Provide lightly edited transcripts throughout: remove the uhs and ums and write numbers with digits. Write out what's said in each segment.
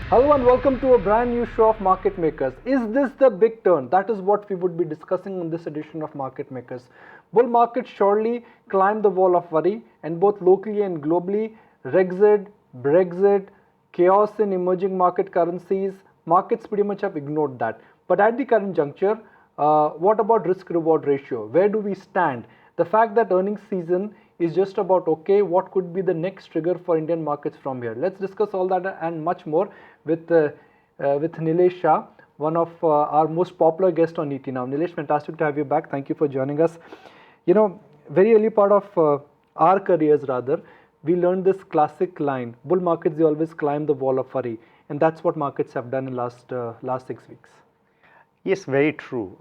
Hello and welcome to a brand new show of Market Makers. Is this the big turn? That is what we would be discussing on this edition of Market Makers. Bull markets surely climbed the wall of worry, and both locally and globally, Brexit, chaos in emerging market currencies, markets pretty much have ignored that. But at the current juncture, what about risk reward ratio? Where do we stand? The fact that earnings season is just about okay, what could be the next trigger for Indian markets from here? Let's discuss all that and much more with Nilesh Shah, one of our most popular guests on ET Now. Nilesh, fantastic to have you back. Thank you for joining us. You know, very early part of our careers rather, we learned this classic line: bull markets, they always climb the wall of worry, and that's what markets have done in last 6 weeks. Yes, very true.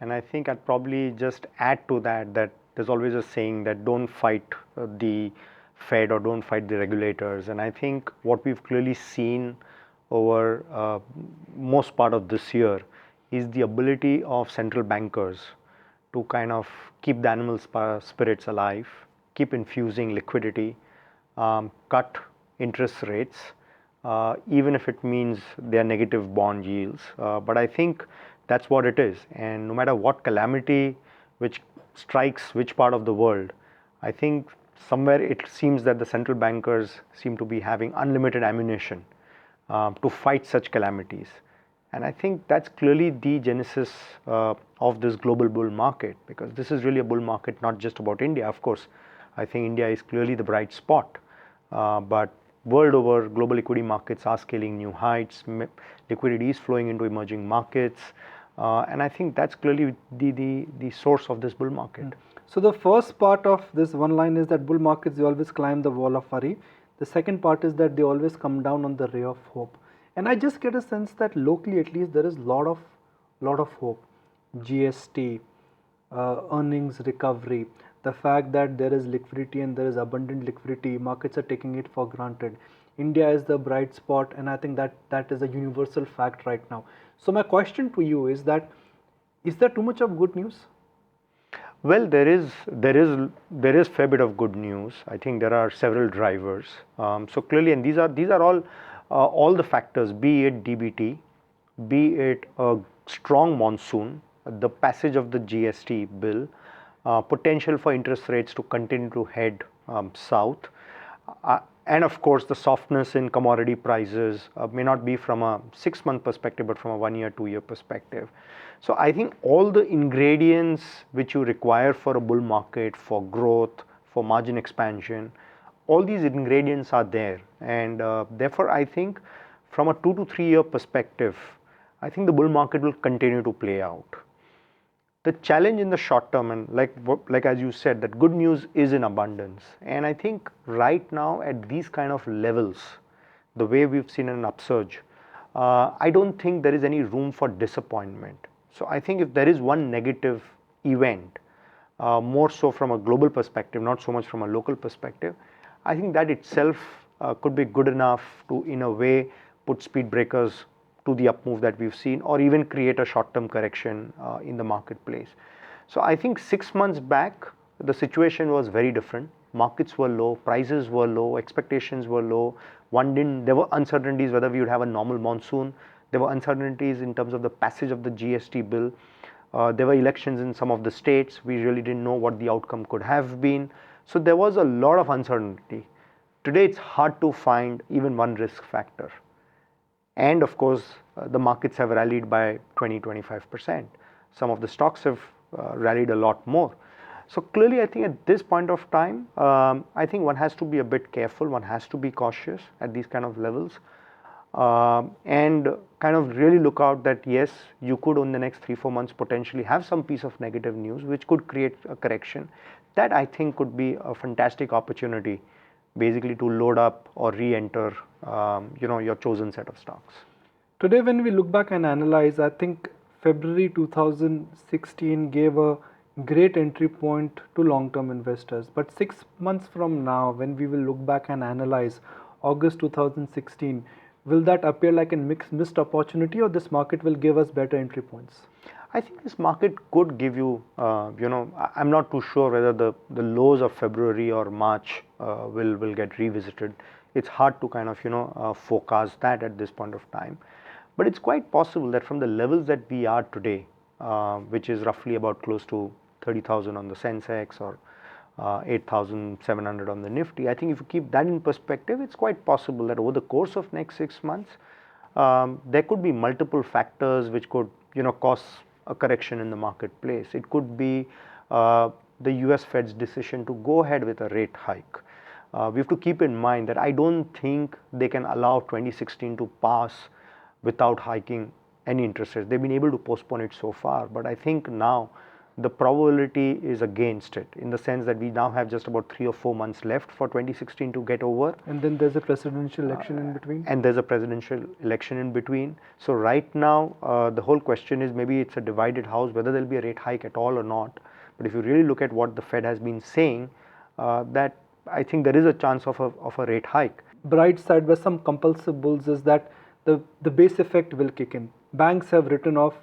And I think I'd probably just add to that there's always a saying that don't fight the Fed or don't fight the regulators. And I think what we've clearly seen over most part of this year is the ability of central bankers to kind of keep the animal spirits alive, keep infusing liquidity, cut interest rates, even if it means their negative bond yields. But I think that's what it is. And no matter what calamity which strikes which part of the world, I think somewhere it seems that the central bankers seem to be having unlimited ammunition to fight such calamities. And I think that's clearly the genesis of this global bull market, because this is really a bull market not just about India. Of course, I think India is clearly the bright spot, but world over, global equity markets are scaling new heights, liquidity is flowing into emerging markets, and I think that's clearly the source of this bull market. So the first part of this one line is that bull markets, they always climb the wall of worry. The second part is that they always come down on the ray of hope. And I just get a sense that locally at least there is lot of hope. GST, earnings recovery, the fact that there is liquidity and there is abundant liquidity, markets are taking it for granted. India is the bright spot, and I think that is a universal fact right now. So my question to you is that, is there too much of good news? Well, there is fair bit of good news. I think there are several drivers. So clearly, and these are all the factors, be it DBT, be it a strong monsoon, the passage of the GST bill, potential for interest rates to continue to head south, and of course the softness in commodity prices may not be from a 6-month perspective but from a 1-year, 2-year perspective. So I think all the ingredients which you require for a bull market, for growth, for margin expansion, all these ingredients are there, and therefore I think from a 2 to 3 year perspective, I think the bull market will continue to play out. The challenge in the short term, and like as you said, that good news is in abundance, and I think right now at these kind of levels, the way we've seen an upsurge, I don't think there is any room for disappointment. So I think if there is one negative event, more so from a global perspective, not so much from a local perspective, I think that itself could be good enough to, in a way, put speed breakers to the up move that we've seen, or even create a short-term correction in the marketplace. So I think 6 months back, the situation was very different. Markets were low, prices were low, expectations were low. There were uncertainties whether we would have a normal monsoon. There were uncertainties in terms of the passage of the GST bill. There were elections in some of the states. We really didn't know what the outcome could have been. So there was a lot of uncertainty. Today it's hard to find even one risk factor. And of course, the markets have rallied by 20-25%. Some of the stocks have rallied a lot more. So clearly, I think at this point of time, I think one has to be a bit careful. One has to be cautious at these kind of levels, and kind of really look out that yes, you could in the next 3-4 months potentially have some piece of negative news which could create a correction. That I think could be a fantastic opportunity, basically to load up or re-enter your chosen set of stocks. Today when we look back and analyze, I think February 2016 gave a great entry point to long-term investors. But 6 months from now, when we will look back and analyze August 2016, will that appear like a missed opportunity, or this market will give us better entry points? I think this market could give you, I'm not too sure whether the lows of February or March will get revisited It's hard to kind of forecast that at this point of time. But it's quite possible that from the levels that we are today, which is roughly about close to 30,000 on the Sensex or 8,700 on the Nifty, I think if you keep that in perspective, it's quite possible that over the course of next 6 months, there could be multiple factors which could cause a correction in the marketplace. It could be the US Fed's decision to go ahead with a rate hike. We have to keep in mind that I don't think they can allow 2016 to pass without hiking any interest rates. They've been able to postpone it so far, but I think now the probability is against it, in the sense that we now have just about 3 or 4 months left for 2016 to get over. And then there's a presidential election in between. And there's a presidential election in between. So right now, the whole question is, maybe it's a divided house, whether there'll be a rate hike at all or not. But if you really look at what the Fed has been saying, that I think there is a chance of a rate hike. Bright side with some compulsive bulls is that the base effect will kick in. Banks have written off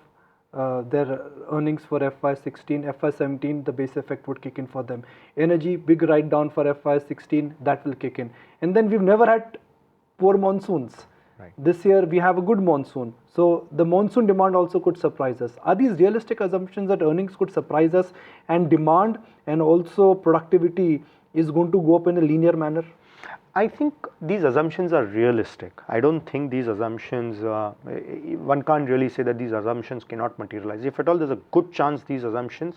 their earnings for FY16, FY17, the base effect would kick in for them. Energy, big write down for FY16, that will kick in. And then we've never had poor monsoons. Right. This year we have a good monsoon. So the monsoon demand also could surprise us. Are these realistic assumptions that earnings could surprise us and demand and also productivity is going to go up in a linear manner? I think these assumptions are realistic. I don't think these assumptions, one can't really say that these assumptions cannot materialize. If at all, there's a good chance these assumptions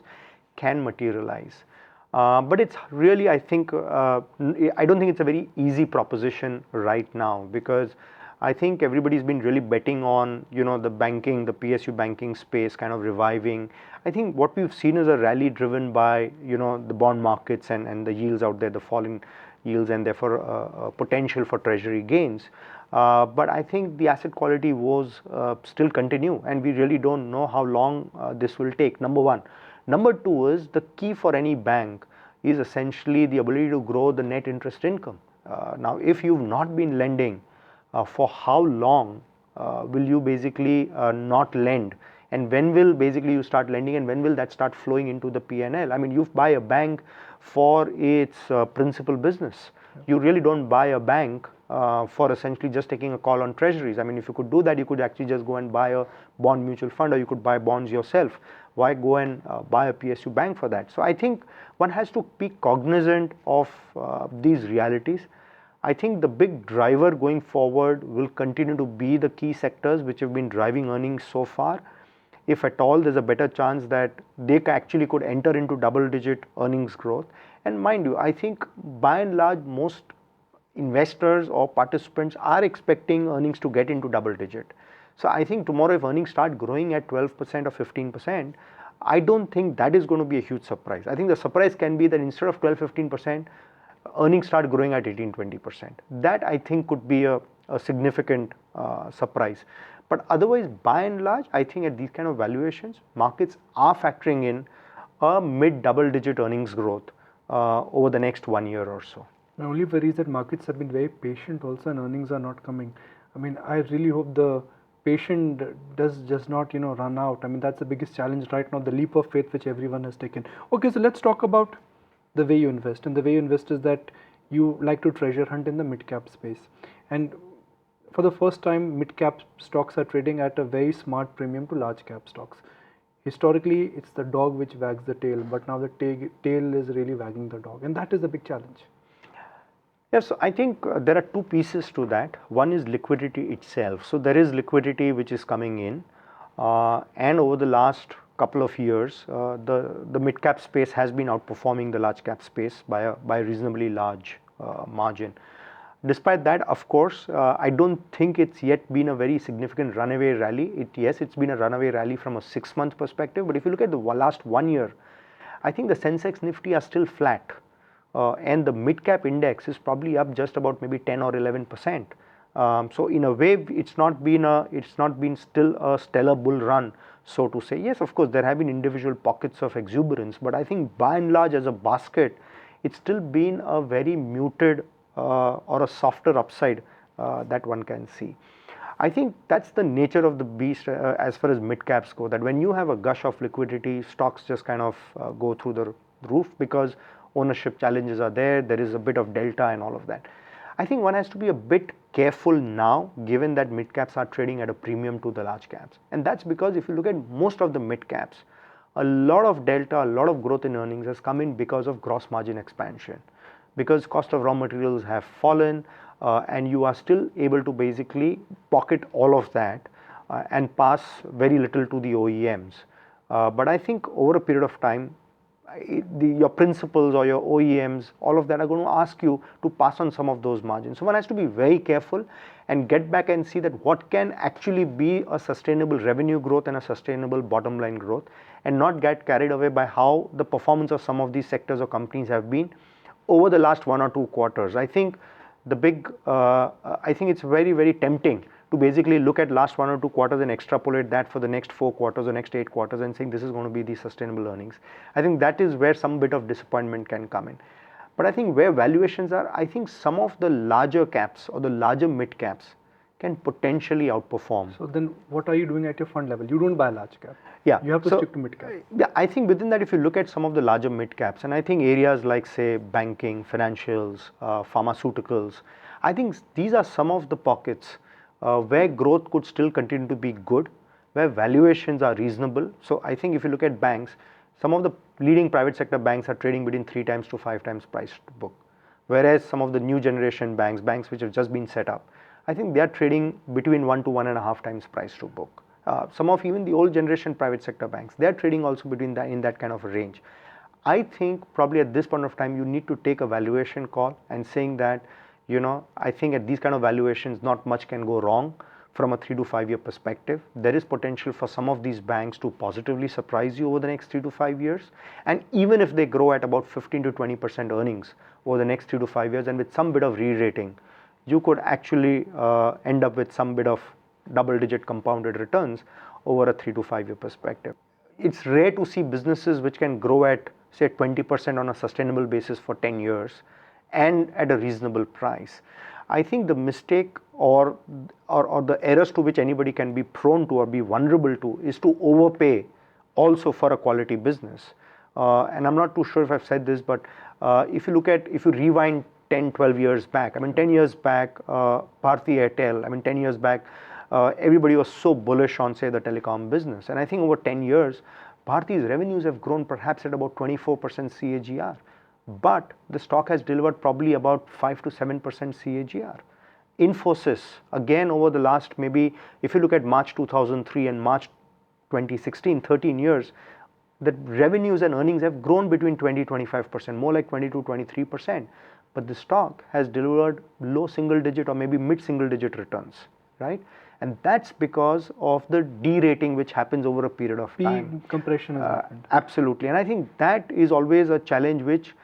can materialize. But it's really, I think, I don't think it's a very easy proposition right now, because I think everybody's been really betting on, the banking, the PSU banking space kind of reviving. I think what we've seen is a rally driven by, the bond markets and the yields out there, the falling yields, and therefore potential for treasury gains. But I think the asset quality woes still continue, and we really don't know how long this will take, number one. Number two is, the key for any bank is essentially the ability to grow the net interest income. Now, if you've not been lending, for how long will you basically not lend? And when will basically you start lending, and when will that start flowing into the P&L? I mean, you buy a bank for its principal business. You really don't buy a bank for essentially just taking a call on treasuries. I mean, if you could do that, you could actually just go and buy a bond mutual fund, or you could buy bonds yourself. Why go and buy a PSU bank for that? So I think one has to be cognizant of these realities. I think the big driver going forward will continue to be the key sectors which have been driving earnings so far. If at all, there's a better chance that they actually could enter into double-digit earnings growth. And mind you, I think by and large, most investors or participants are expecting earnings to get into double-digit. So I think tomorrow, if earnings start growing at 12% or 15%, I don't think that is going to be a huge surprise. I think the surprise can be that instead of 12-15%, earnings start growing at 18-20%. That I think could be a significant surprise. But otherwise, by and large, I think at these kind of valuations, markets are factoring in a mid double-digit earnings growth over the next 1 year or so. My only worry is that markets have been very patient also, and earnings are not coming. I mean, I really hope the patient does just not run out. I mean, that's the biggest challenge right now, the leap of faith which everyone has taken. Okay, so let's talk about the way you invest. And the way you invest is that you like to treasure hunt in the mid-cap space. And for the first time, mid-cap stocks are trading at a very smart premium to large-cap stocks. Historically, it's the dog which wags the tail, but now the tail is really wagging the dog, and that is the big challenge. Yes, so I think there are two pieces to that. One is liquidity itself. So there is liquidity which is coming in, and over the last couple of years, the mid-cap space has been outperforming the large-cap space by a reasonably large margin. Despite that, of course, I don't think it's yet been a very significant runaway rally. Yes, it's been a runaway rally from a 6-month perspective, but if you look at the last 1 year, I think the Sensex Nifty are still flat, and the mid-cap index is probably up just about maybe 10 or 11%. So in a way, it's not been still a stellar bull run, so to say. Yes, of course, there have been individual pockets of exuberance, but I think by and large, as a basket, it's still been a very muted or a softer upside that one can see. I think that's the nature of the beast as far as mid-caps go, that when you have a gush of liquidity, stocks just kind of go through the roof because ownership challenges are there is a bit of delta and all of that. I think one has to be a bit careful now, given that mid caps are trading at a premium to the large caps. And that's because if you look at most of the mid caps, a lot of delta, a lot of growth in earnings has come in because of gross margin expansion. Because cost of raw materials have fallen, and you are still able to basically pocket all of that and pass very little to the OEMs. But I think over a period of time, your principals or your OEMs, all of that are going to ask you to pass on some of those margins. So one has to be very careful and get back and see that what can actually be a sustainable revenue growth and a sustainable bottom line growth, and not get carried away by how the performance of some of these sectors or companies have been over the last 1 or 2 quarters. I think I think it's very, very tempting to basically look at last 1 or 2 quarters and extrapolate that for the next 4 quarters or next 8 quarters and saying this is going to be the sustainable earnings. I think that is where some bit of disappointment can come in. But I think where valuations are, I think some of the larger caps or the larger mid caps can potentially outperform. So then what are you doing at your fund level? You don't buy large cap. Yeah. You have to stick to mid cap. Yeah, I think within that, if you look at some of the larger mid caps, and I think areas like say banking, financials, pharmaceuticals, I think these are some of the pockets where growth could still continue to be good, where valuations are reasonable. So I think if you look at banks, some of the leading private sector banks are trading between 3 times to 5 times price to book, whereas some of the new generation banks which have just been set up, I think they are trading between 1 to 1.5 times price to book. Some of even the old generation private sector banks, they are trading also between that, in that kind of a range. I think probably at this point of time you need to take a valuation call and saying that, I think at these kind of valuations not much can go wrong from a 3 to 5 year perspective. There is potential for some of these banks to positively surprise you over the next 3 to 5 years, and even if they grow at about 15 to 20% earnings over the next 3 to 5 years and with some bit of re-rating, you could actually end up with some bit of double-digit compounded returns over a 3 to 5 year perspective. It's rare to see businesses which can grow at say 20% on a sustainable basis for 10 years and at a reasonable price. I think the mistake or the errors to which anybody can be prone to or be vulnerable to is to overpay also for a quality business. And I'm not too sure if I've said this, but if you rewind 10, 12 years back, 10 years back, Bharti Airtel, 10 years back, everybody was so bullish on, say, the telecom business. And I think over 10 years, Bharti's revenues have grown perhaps at about 24% CAGR. But the stock has delivered probably about 5 to 7% CAGR. Infosys, again over the last maybe, if you look at March 2003 and March 2016, 13 years, the revenues and earnings have grown between 20-25%, more like 20-23%. But the stock has delivered low single digit or maybe mid single digit returns, right? And that's because of the derating which happens over a period of time. Compression has happened. Absolutely. And I think that is always a challenge which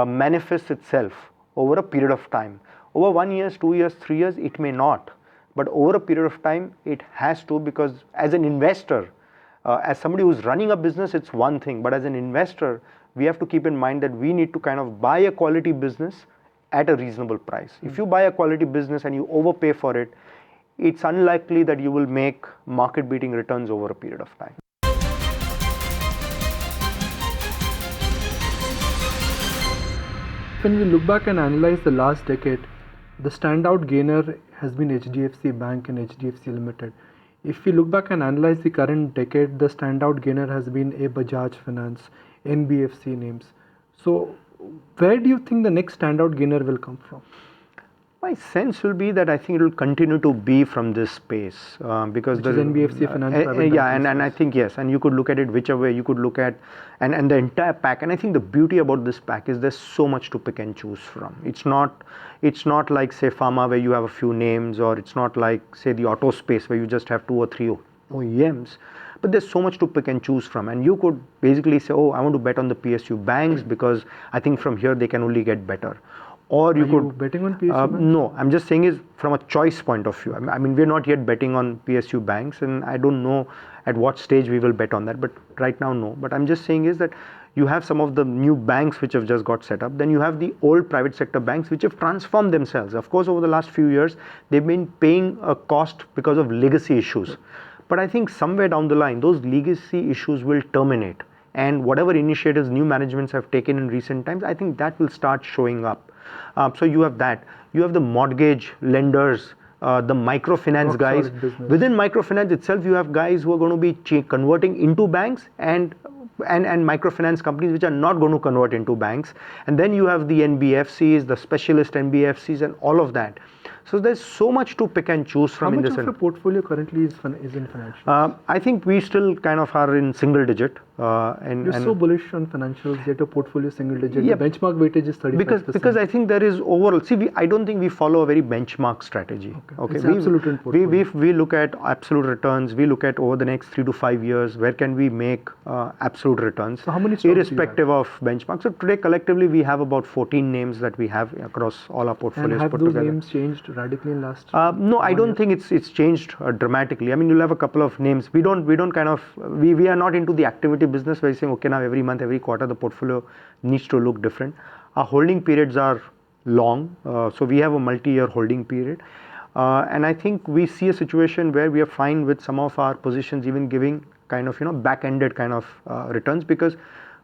manifests itself over a period of time. Over 1 year, 2 years, 3 years, it may not. But over a period of time, it has to, because as an investor, as somebody who's running a business, it's one thing. But as an investor, we have to keep in mind that we need to kind of buy a quality business at a reasonable price. If you buy a quality business and you overpay for it, it's unlikely that you will make market-beating returns over a period of time. When we look back and analyze the last decade, the standout gainer has been HDFC Bank and HDFC Limited. If we look back and analyze the current decade, the standout gainer has been a Bajaj Finance, NBFC names. So where do you think the next standout gainer will come from? My sense will be that I think it will continue to be from this space because Which is NBFC Finance. And I think yes, and you could look at it whichever way you could look at, and the entire pack. And I think the beauty about this pack is there's so much to pick and choose from. It's not like say pharma where you have a few names, or it's not like say the auto space where you just have 2 or 3 OEMs. But there's so much to pick and choose from, and you could basically say, oh, I want to bet on the PSU banks because I think from here they can only get better. Or you could betting on PSU banks? No, I'm just saying is from a choice point of view. I mean, we're not yet betting on PSU banks, and I don't know at what stage we will bet on that. But right now, no. But I'm just saying is that you have some of the new banks which have just got set up. Then you have the old private sector banks which have transformed themselves. Of course, over the last few years, they've been paying a cost because of legacy issues. But I think somewhere down the line, those legacy issues will terminate. and whatever initiatives new managements have taken in recent times, I think that will start showing up. So you have that. You have the mortgage lenders, the microfinance guys. Within microfinance itself, you have guys who are going to be converting into banks and microfinance companies which are not going to convert into banks. And then you have the NBFCs, the specialist NBFCs, and all of that. So there's so much to pick and choose from. How much of your portfolio currently is in financials? I think we still kind of are in single digit. You're so bullish on financials, yet your portfolio is single digit. Yeah. The benchmark weightage is 35%. Because I think there is overall. See, I don't think we follow a very benchmark strategy. Okay. It's absolute portfolio. We look at absolute returns. We look at over the next 3 to 5 years, where can we make absolute returns? So how many stocks irrespective of benchmark? So today collectively we have about 14 names that we have across all our portfolios. And have those names changed radically in last? No, I don't think it's changed dramatically. I mean, you'll have a couple of names. We are not into the activity business where you're saying, okay, now every month, every quarter, the portfolio needs to look different. Our holding periods are long, so we have a multi-year holding period. And I think we see a situation where we are fine with some of our positions even giving kind of, back-ended kind of returns, because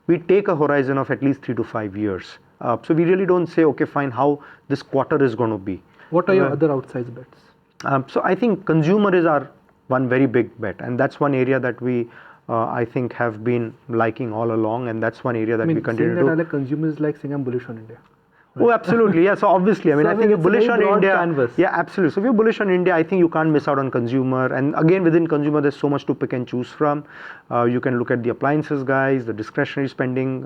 we take a horizon of at least 3 to 5 years. So we really don't say, okay, fine, how this quarter is going to be. What are your other outsized bets? So I think consumer is our one very big bet, and that's one area that we I think have been liking all along, and that's one area that we continue to. Saying that I like consumers is like saying I'm bullish on India. Right? Oh, absolutely. Yeah. So obviously, I mean, I think you're bullish on India. Canvas. Yeah, absolutely. So if you're bullish on India, I think you can't miss out on consumer. And again, within consumer, there's so much to pick and choose from. You can look at the appliances guys, the discretionary spending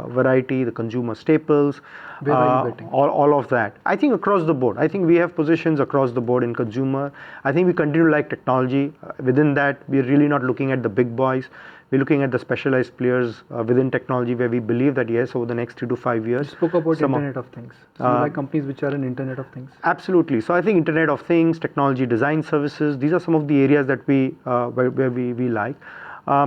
variety, the consumer staples. Where are you betting? All of that. I think across the board. I think we have positions across the board in consumer. I think we continue to like technology. Within that, we're really not looking at the big boys. We're looking at the specialized players within technology, where we believe that yes, over the next 3 to 5 years. You spoke about Internet of Things. So you like companies which are in Internet of Things? Absolutely. So I think Internet of Things, technology design services, these are some of the areas that we where we like.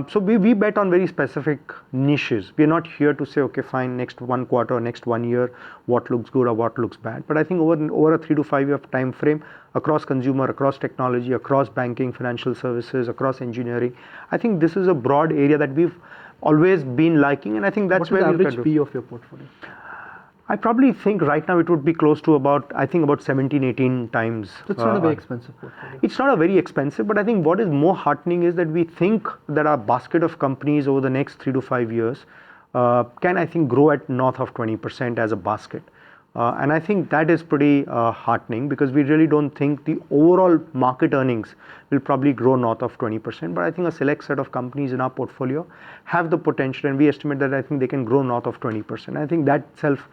So we bet on very specific niches. We're not here to say, okay, fine, next 1 quarter, next 1 year, what looks good or what looks bad. But I think over a 3 to 5 year time frame, across consumer, across technology, across banking, financial services, across engineering, I think this is a broad area that we've always been liking, and I think that's where the average P of your portfolio? I probably think right now it would be close to about 17, 18 times. So it's not a very expensive portfolio. It's not a very expensive, but I think what is more heartening is that we think that our basket of companies over the next 3 to 5 years can, I think, grow at north of 20% as a basket. And I think that is pretty heartening, because we really don't think the overall market earnings will probably grow north of 20%. But I think a select set of companies in our portfolio have the potential, and we estimate that I think they can grow north of 20%. I think that itself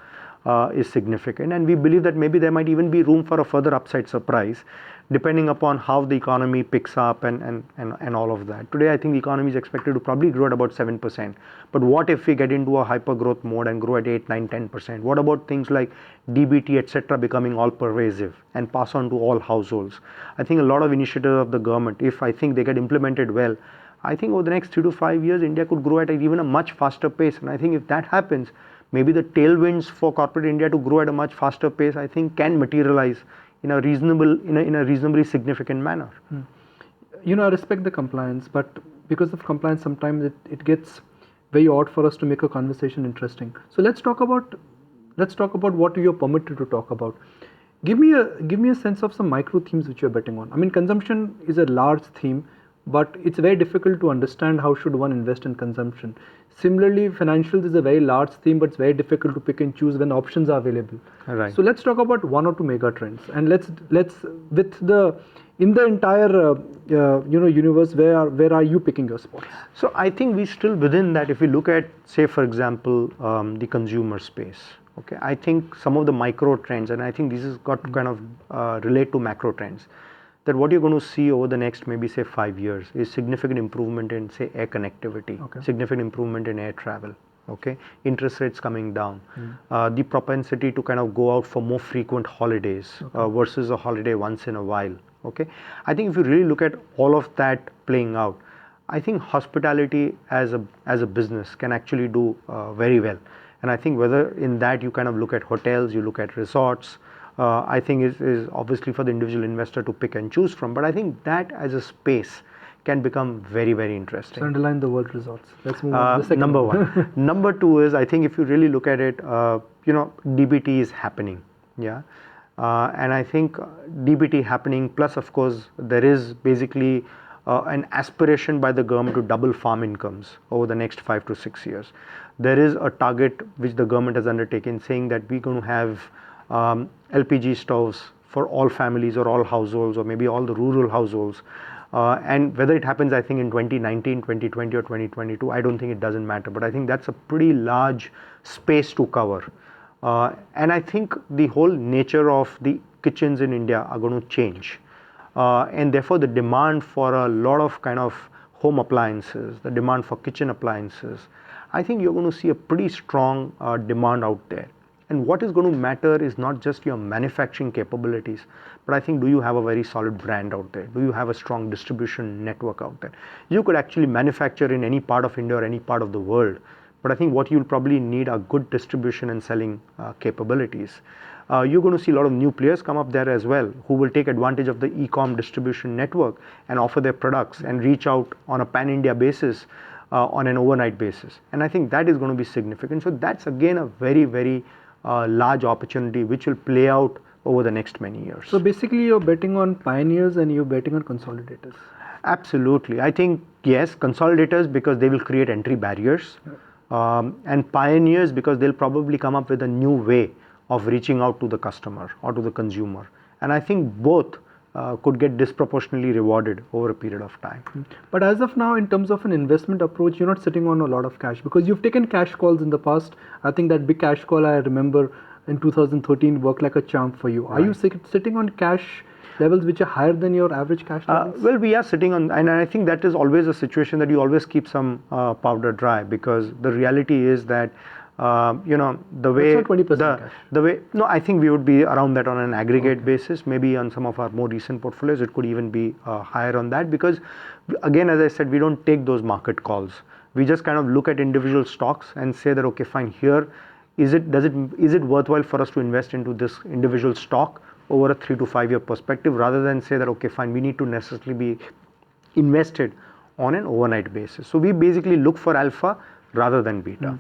is significant, and we believe that maybe there might even be room for a further upside surprise, depending upon how the economy picks up and all of that. Today, I think the economy is expected to probably grow at about 7%. But what if we get into a hyper growth mode and grow at 8, 9, 10%? What about things like DBT, etc., becoming all pervasive and pass on to all households? I think a lot of initiatives of the government, if I think they get implemented well, I think over the next 3 to 5 years, India could grow at even a much faster pace. And I think if that happens, maybe the tailwinds for corporate India to grow at a much faster pace, I think, can materialize in a reasonably significant manner. I respect the compliance, but because of compliance, sometimes it gets very odd for us to make a conversation interesting. So let's talk about what you're permitted to talk about. Give me a sense of some micro themes which you're betting on. I mean, consumption is a large theme, but it's very difficult to understand how should one invest in consumption. Similarly, financials is a very large theme, but it's very difficult to pick and choose when options are available. Right. So let's talk about 1 or 2 mega trends, and let's in the entire universe, where are you picking your spots? So I think we still within that, if we look at, say, for example, the consumer space. Okay, I think some of the micro trends, and I think this has got to kind of relate to macro trends, that what you're going to see over the next maybe say 5 years is significant improvement in, say, air connectivity, significant improvement in air travel, okay, interest rates coming down, the propensity to kind of go out for more frequent holidays versus a holiday once in a while, okay. I think if you really look at all of that playing out, I think hospitality as a business can actually do very well. And I think whether in that you kind of look at hotels, you look at resorts, I think is obviously for the individual investor to pick and choose from. But I think that as a space can become very, very interesting. So underline the word results. Let's move on to the second Number one. Number two is, I think if you really look at it, DBT is happening. Yeah. And I think DBT happening, plus of course, there is basically an aspiration by the government to double farm incomes over the next 5 to 6 years. There is a target which the government has undertaken saying that we're going to have LPG stoves for all families or all households or maybe all the rural households. And whether it happens, I think in 2019, 2020 or 2022, I don't think it doesn't matter. But I think that's a pretty large space to cover. And I think the whole nature of the kitchens in India are going to change. And therefore the demand for a lot of kind of home appliances, the demand for kitchen appliances, I think you're going to see a pretty strong demand out there. And what is going to matter is not just your manufacturing capabilities, but I think, do you have a very solid brand out there? Do you have a strong distribution network out there? You could actually manufacture in any part of India or any part of the world, but I think what you'll probably need are good distribution and selling capabilities. You're going to see a lot of new players come up there as well, who will take advantage of the e-com distribution network and offer their products and reach out on a pan-India basis on an overnight basis. And I think that is going to be significant. So that's again a very, very large opportunity which will play out over the next many years. So basically you're betting on pioneers and you're betting on consolidators. Absolutely. I think yes, consolidators because they will create entry barriers, and pioneers because they'll probably come up with a new way of reaching out to the customer or to the consumer. And I think both could get disproportionately rewarded over a period of time. But as of now, in terms of an investment approach, you're not sitting on a lot of cash because you've taken cash calls in the past. I think that big cash call I remember in 2013 worked like a charm for you. Are you sitting on cash levels which are higher than your average cash levels? Well, we are sitting on, and I think that is always a situation that you always keep some powder dry, because the reality is that the way it's not 20% cash. The way, no, I think we would be around that on an aggregate basis. Maybe on some of our more recent portfolios it could even be higher on that, because again, as I said, we don't take those market calls. We just kind of look at individual stocks and say that, okay, fine, here is it worthwhile for us to invest into this individual stock over a 3 to 5 year perspective, rather than say that, okay, fine, we need to necessarily be invested on an overnight basis. So we basically look for alpha rather than beta.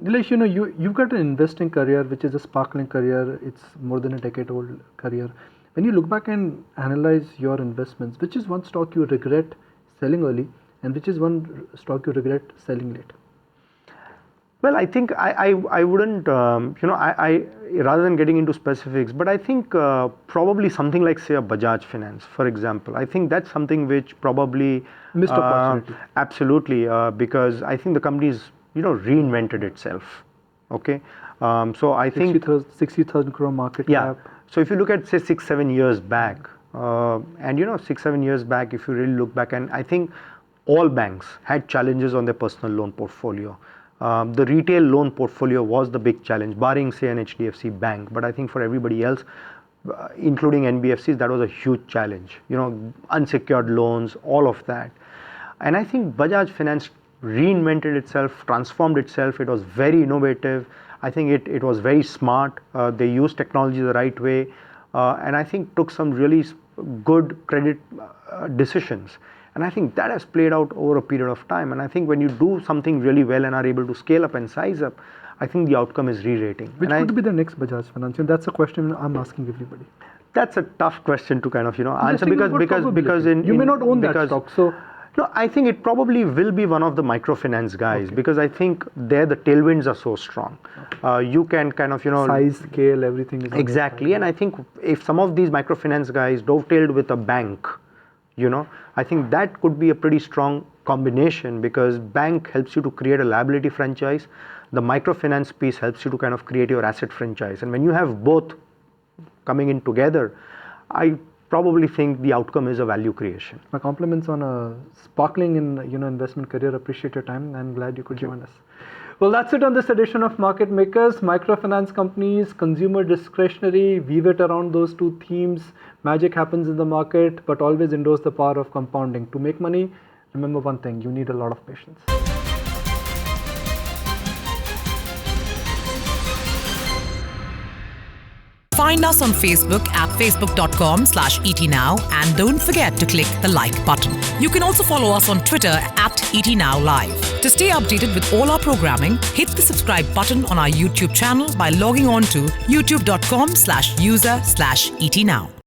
Nilesh, you've got an investing career which is a sparkling career. It's more than a decade old career. When you look back and analyze your investments, which is one stock you regret selling early and which is one stock you regret selling late? Well, I think I wouldn't, I rather than getting into specifics, but I think probably something like, say, a Bajaj Finance, for example. I think that's something which probably missed opportunity. Absolutely, because I think the company's reinvented itself. Okay, so I think 60,000 crore market cap. cap. So if you look at, say, 6-7 years back, and 6-7 years back, if you really look back, and I think all banks had challenges on their personal loan portfolio. The retail loan portfolio was the big challenge, barring, say, an HDFC bank. But I think for everybody else, including NBFCs, that was a huge challenge. Unsecured loans, all of that. And I think Bajaj Finance reinvented itself, transformed itself. It was very innovative. I think it was very smart. They used technology the right way, and I think took some really good credit decisions. And I think that has played out over a period of time. And I think when you do something really well and are able to scale up and size up, I think the outcome is re-rating. Which could be the next Bajaj Finance? And that's a question I'm asking everybody. That's a tough question to kind of answer, because you may not own that stock. So no, I think it probably will be one of the microfinance guys, because I think there the tailwinds are so strong. You can kind of size, scale, everything is exactly. And I think if some of these microfinance guys dovetailed with a bank, I think that could be a pretty strong combination, because bank helps you to create a liability franchise. The microfinance piece helps you to kind of create your asset franchise. And when you have both coming in together, I probably think the outcome is a value creation. My compliments on a sparkling investment career. Appreciate your time. I'm glad you could join us. Well, that's it on this edition of Market Makers. Microfinance companies, consumer discretionary, weave it around those two themes. Magic happens in the market, but always endorse the power of compounding. To make money, remember one thing, you need a lot of patience. Find us on Facebook at facebook.com/ETNow and don't forget to click the like button. You can also follow us on Twitter at ETNowLive. To stay updated with all our programming, hit the subscribe button on our YouTube channel by logging on to youtube.com/user/ETNow.